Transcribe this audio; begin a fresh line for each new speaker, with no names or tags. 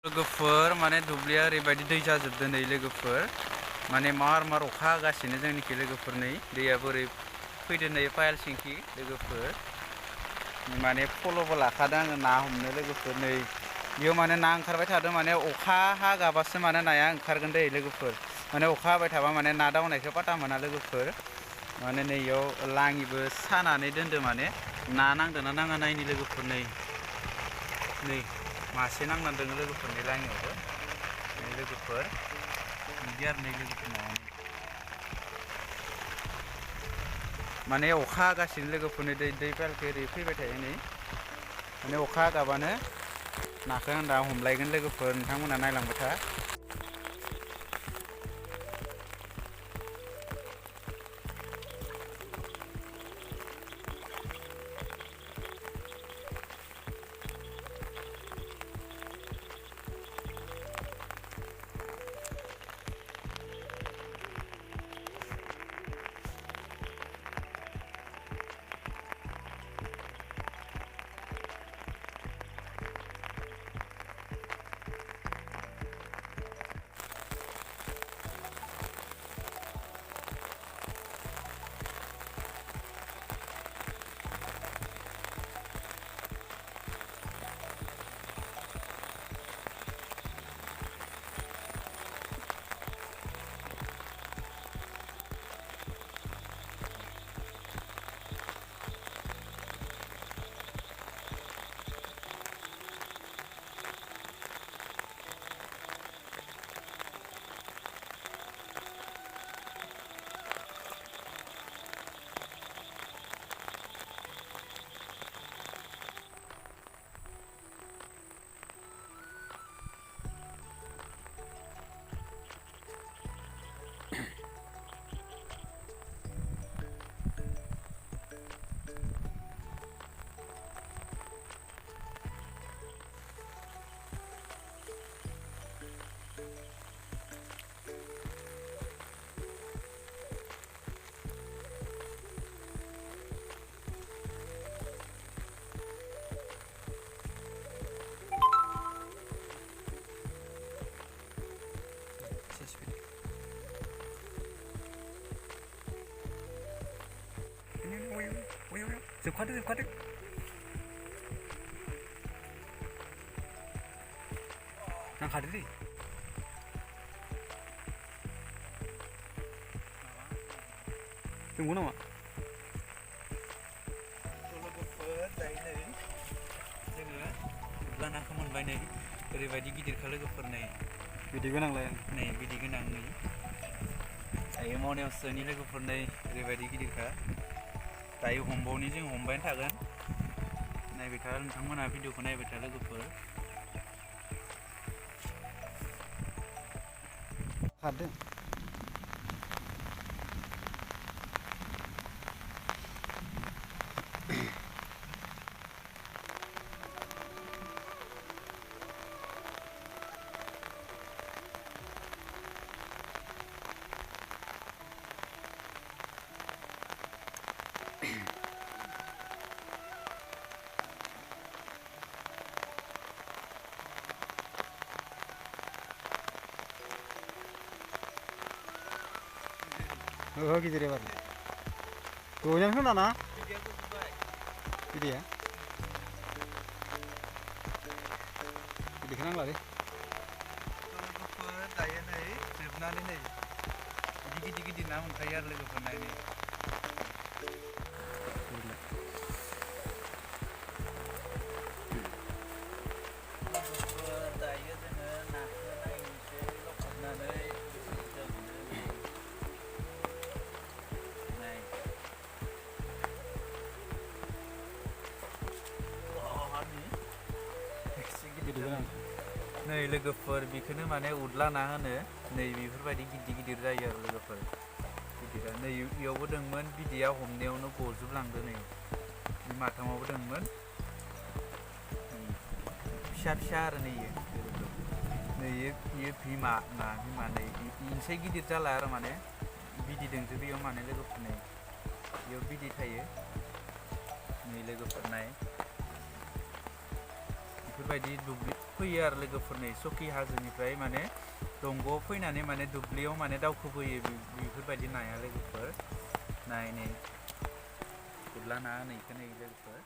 लोगोफोर माने दुब्लिया ओरैबायदि दै जाजोबदों नै लोगोफोर माने मार अखा हागासिनो जोंनिखि लोगोफोर नै दैया बोरै फैदों नै पायेल सिंखि लोगोफोर माने फल'बो लाखादों आङो ना हमनो लोगोफोर नै बेयाव माने ना ओंखारबाय थादों माने अखा हागाबासो माने नाया ओंखारगोन दै लोगोफोर माने अखा हाबाय थाबा माने ना दावनायखौ पाता मोना लोगोफोर माने नै इयाव लाङिबो सानानै दोनदो माने ना नांदोंना नाङा नायनि लोगोफोर नै मासे नांना दङ लोगोफोरनि लाङियावबो नै लोगोफोर बिदि आरो नै लोगोफोर माने अखा हागासिनो लोगोफोरनि दै पाइलखै ओरै फैबाय थायो नै माने अखा हागाबानो नाखौ आं दा हमलायगोन लोगोफोर नोंथांमोना नायलांबाय था जोबखादो नांखादो दै दंबावो नामा लोगोफोर दायो नै जोङो गुरब्ला नाखौ मोनबाय नै ओरैबायदि गिदिरखा लोगोफोर नै बिदि गोनांलाय नै बिदि गोनां नै दायो मनायाव सोनि लोगोफोर नै ओरैबायदि गिदिरखा दायो हमबावनि जों हमबायानो थागोन नायबाय था नोंथांमोनहा भिडिअखौ नायबाय था लोगोफोर खारदों गिदिर एबार गोजान खोना ना गिदिया गिदिरखौ नांला दे लोगोफोर दायो नै जोबनानै नै बिदि गिदिर ना मोनखायो आरो लोगोफोर नायनो दायो जोङो नाखौ नायनोसै लखबनानै नै लोगोफोर बेखौनो माने उदला ना होनो नै बेफोरबायदि गिदिर जायो आरो लोगोफोर गिदिरा नै इयावबो दंमोन बिदैया हमनायावनो गजोबलांदो नै माथामावबो दंमोन फिसा आरो नै इयो बिमा ना बिमा नै इनसे गिदिर जाला आरो माने बिदै दंजोबो बेयाव माने लोगोफोर नै बेयाव बिदै थायो नै लोगोफोर नाय बेफोरबायदि दुब्लि फैयो आरो लोगोफोर नै सकि हाजोनिफ्राय माने दंग'आव फैनानै माने दुब्लियाव माने दावखोबोयो बेफोरबायदि नाया लोगोफोर नाय नै गुरला ना नै इखो नै लोगोफोर